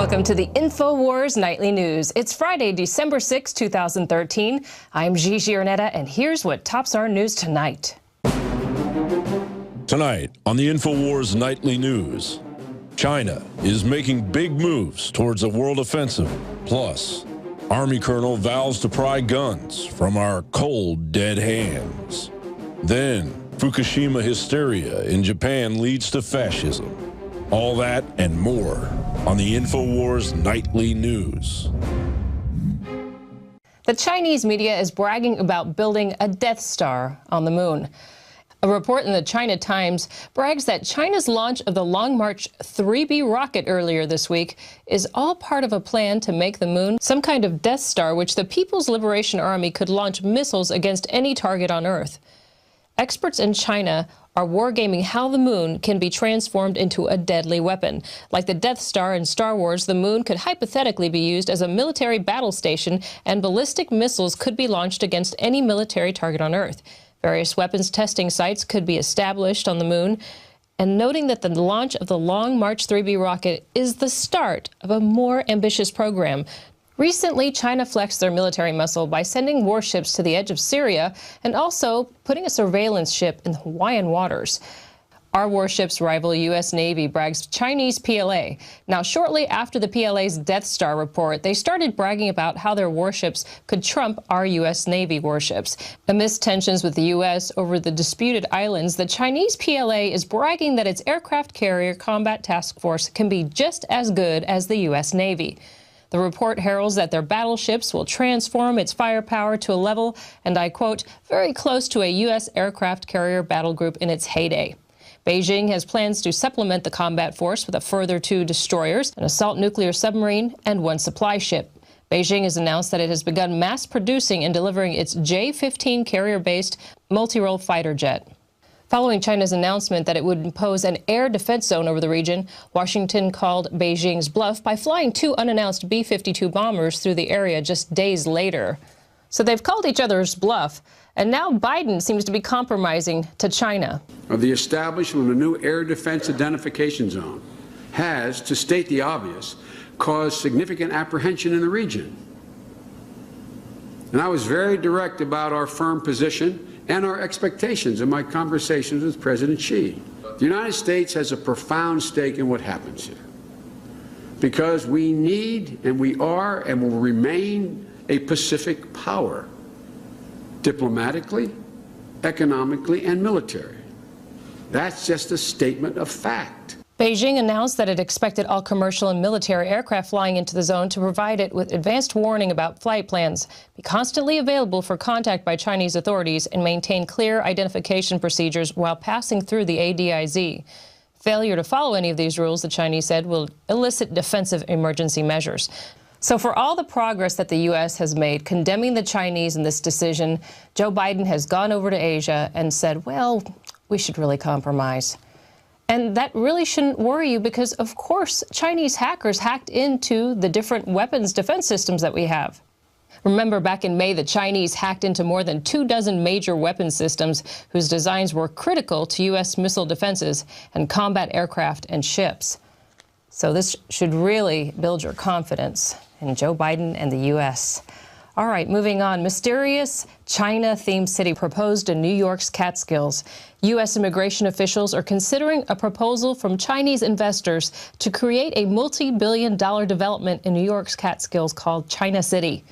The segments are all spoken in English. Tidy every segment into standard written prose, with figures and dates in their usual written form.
Welcome to the InfoWars Nightly News. It's Friday, December 6, 2013. I'm Gigi Arnetta, and here's what tops our news tonight. Tonight on the InfoWars Nightly News, China is making big moves towards a world offensive. Plus, Army Colonel vows to pry guns from our cold, dead hands. Then, Fukushima hysteria in Japan leads to fascism. All that and more on the InfoWars Nightly News. The Chinese media is bragging about building a Death Star on the moon. A report in the China Times brags that China's launch of the Long March 3B rocket earlier this week is all part of a plan to make the moon some kind of Death Star, which the People's Liberation Army could launch missiles against any target on Earth. Experts in China are wargaming how the moon can be transformed into a deadly weapon. Like the Death Star in Star Wars, the moon could hypothetically be used as a military battle station, and ballistic missiles could be launched against any military target on Earth. Various weapons testing sites could be established on the moon, and noting that the launch of the Long March 3B rocket is the start of a more ambitious program. Recently, China flexed their military muscle by sending warships to the edge of Syria and also putting a surveillance ship in the Hawaiian waters. Our warships rival U.S. Navy, brags Chinese PLA. Now, shortly after the PLA's Death Star report, they started bragging about how their warships could trump our U.S. Navy warships. Amidst tensions with the U.S. over the disputed islands, the Chinese PLA is bragging that its aircraft carrier combat task force can be just as good as the U.S. Navy. The report heralds that their battleships will transform its firepower to a level, and I quote, very close to a U.S. aircraft carrier battle group in its heyday. Beijing has plans to supplement the combat force with a further 2 destroyers, an assault nuclear submarine, and 1 supply ship. Beijing has announced that it has begun mass producing and delivering its J-15 carrier-based multi-role fighter jet. Following China's announcement that it would impose an air defense zone over the region, Washington called Beijing's bluff by flying 2 unannounced B-52 bombers through the area just days later. So they've called each other's bluff, and now Biden seems to be compromising to China. Of the establishment of a new air defense identification zone has, to state the obvious, caused significant apprehension in the region. And I was very direct about our firm position and our expectations in my conversations with President Xi. The United States has a profound stake in what happens here, because we need, and we are, and will remain a Pacific power, diplomatically, economically, and military. That's just a statement of fact. Beijing announced that it expected all commercial and military aircraft flying into the zone to provide it with advanced warning about flight plans, be constantly available for contact by Chinese authorities, and maintain clear identification procedures while passing through the ADIZ. Failure to follow any of these rules, the Chinese said, will elicit defensive emergency measures. So for all the progress that the U.S. has made condemning the Chinese in this decision, Joe Biden has gone over to Asia and said, well, we should really compromise. And that really shouldn't worry you because, of course, Chinese hackers hacked into the different weapons defense systems that we have. Remember, back in May, the Chinese hacked into more than 24 major weapons systems whose designs were critical to U.S. missile defenses and combat aircraft and ships. So this should really build your confidence in Joe Biden and the U.S. All right, moving on. Mysterious China-themed city proposed in New York's Catskills. U.S. immigration officials are considering a proposal from Chinese investors to create a multi-billion-dollar development in New York's Catskills called China City,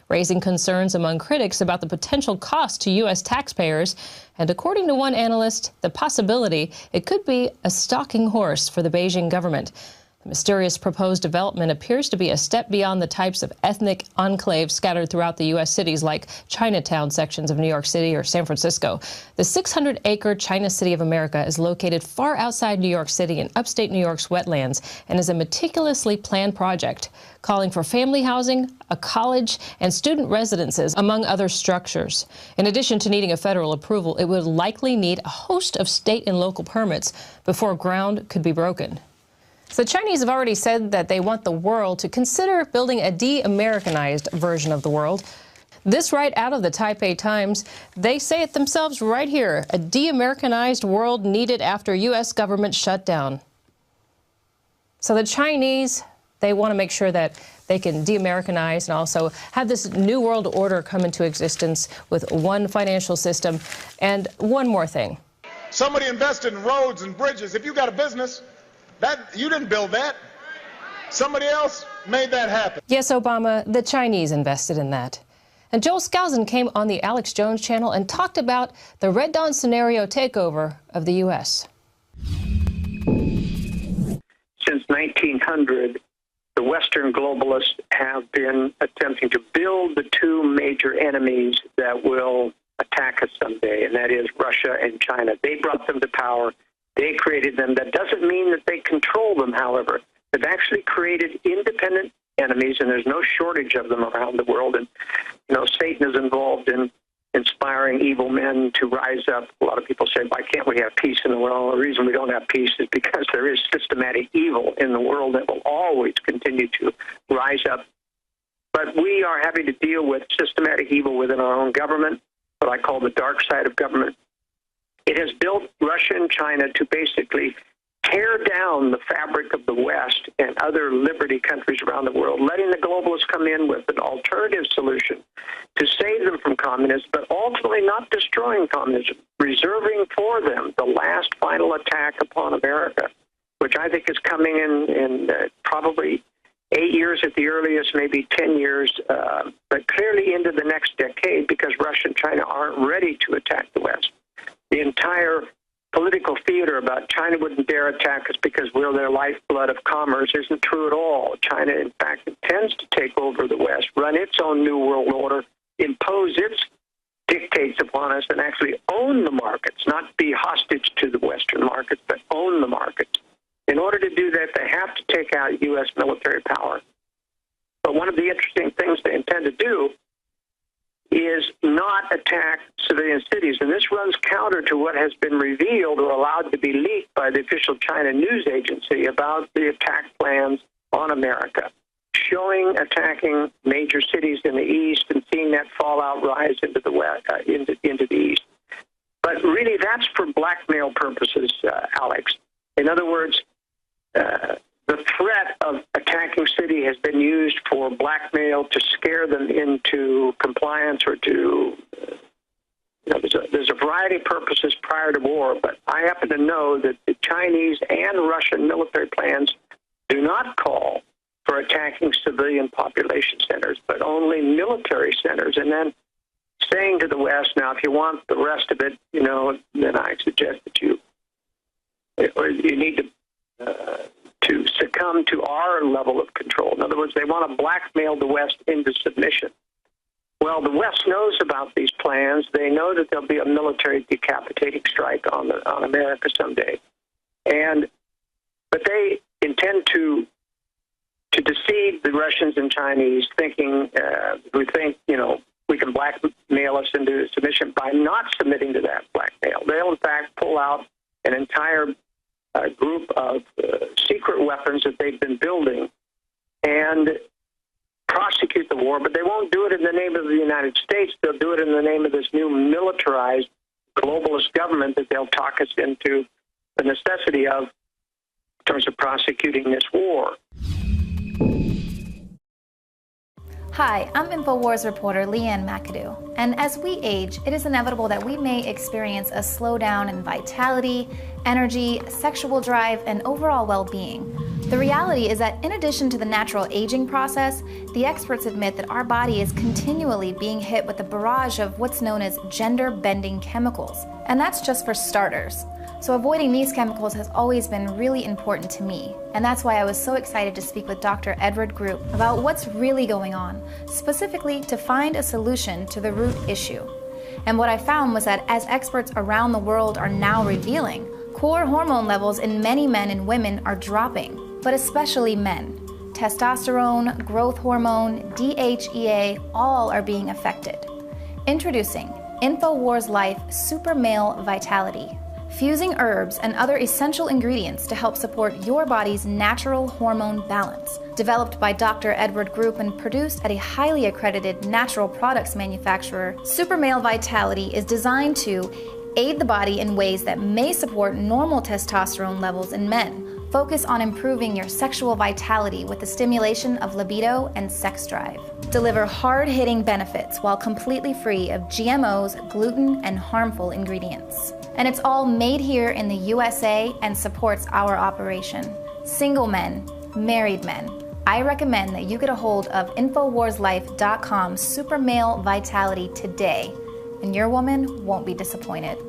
raising concerns among critics about the potential cost to U.S. taxpayers. And according to one analyst, the possibility it could be a stalking horse for the Beijing government. The mysterious proposed development appears to be a step beyond the types of ethnic enclaves scattered throughout the U.S. cities like Chinatown sections of New York City or San Francisco. The 600-acre China City of America is located far outside New York City in upstate New York's wetlands and is a meticulously planned project, calling for family housing, a college, and student residences, among other structures. In addition to needing a federal approval, it would likely need a host of state and local permits before ground could be broken. So the Chinese have already said that they want the world to consider building a de-Americanized version of the world. This right out of the Taipei Times. They say it themselves right here, a de-Americanized world needed after U.S. government shutdown. So the Chinese They want to make sure that they can de-Americanize and also have this new world order come into existence with one financial system. And one more thing. Somebody invested in roads and bridges. If you got a business, you didn't build that. Somebody else made that happen. Yes, Obama, the Chinese invested in that. And Joel Skousen came on the Alex Jones channel and talked about the Red Dawn scenario takeover of the U.S. Since 1900, the Western globalists have been attempting to build the two major enemies that will attack us someday, and that is Russia and China. They brought them to power. They created them. That doesn't mean that they control them, however. They've actually created independent enemies, and there's no shortage of them around the world. And, Satan is involved in inspiring evil men to rise up. A lot of people say, why can't we have peace in the world? The reason we don't have peace is because there is systematic evil in the world that will always continue to rise up. But we are having to deal with systematic evil within our own government, what I call the dark side of government. It has built Russia and China to basically tear down the fabric of the West and other liberty countries around the world, letting the globalists come in with an alternative solution to save them from communism, but ultimately not destroying communism, reserving for them the last final attack upon America, which I think is coming in probably 8 years at the earliest, maybe 10 years, but clearly into the next decade, because Russia and China aren't ready to attack the West. The entire political theater about China wouldn't dare attack us because we're their lifeblood of commerce isn't true at all. China, in fact, intends to take over the West, run its own new world order, impose its dictates upon us, and actually own the markets, not be hostage to the Western markets, but own the markets. In order to do that, they have to take out U.S. military power. But one of the interesting things they intend to do is not attack civilian cities. And this runs counter to what has been revealed or allowed to be leaked by the official China news agency about the attack plans on America, showing attacking major cities in the east and seeing that fallout rise into the west, into the east. But really, that's for blackmail purposes, Alex. In other words, the threat of attacking city has been used for blackmail to scare them into compliance or to, there's a variety of purposes prior to war, but I happen to know that the Chinese and Russian military plans do not call for attacking civilian population centers, but only military centers. And then saying to the West, now, if you want the rest of it, then I suggest that you need to succumb to our level of control. In other words, they want to blackmail the West into submission. Well, the West knows about these plans. They know that there'll be a military decapitating strike on America someday. But they intend to deceive the Russians and Chinese, who think, we can blackmail us into submission by not submitting to that blackmail. They'll, in fact, pull out an entire group of secret weapons that they've been building and prosecute the war, but they won't do it in the name of the United States. They'll do it in the name of this new militarized globalist government that they'll talk us into the necessity of in terms of prosecuting this war. Hi, I'm InfoWars reporter Leanne McAdoo, and as we age, it is inevitable that we may experience a slowdown in vitality, energy, sexual drive, and overall well-being. The reality is that in addition to the natural aging process, the experts admit that our body is continually being hit with a barrage of what's known as gender-bending chemicals, and that's just for starters. So avoiding these chemicals has always been really important to me, and that's why I was so excited to speak with Dr. Edward Group about what's really going on, specifically to find a solution to the root issue. And what I found was that as experts around the world are now revealing, core hormone levels in many men and women are dropping, but especially men. Testosterone, growth hormone, DHEA, all are being affected. Introducing InfoWars Life Super Male Vitality. Fusing herbs and other essential ingredients to help support your body's natural hormone balance. Developed by Dr. Edward Group and produced at a highly accredited natural products manufacturer, Super Male Vitality is designed to aid the body in ways that may support normal testosterone levels in men, Focus on improving your sexual vitality with the stimulation of libido and sex drive. Deliver hard-hitting benefits while completely free of GMOs, gluten, and harmful ingredients. And it's all made here in the USA and supports our operation. Single men, married men, I recommend that you get a hold of InfoWarsLife.com Super Male Vitality today, and your woman won't be disappointed.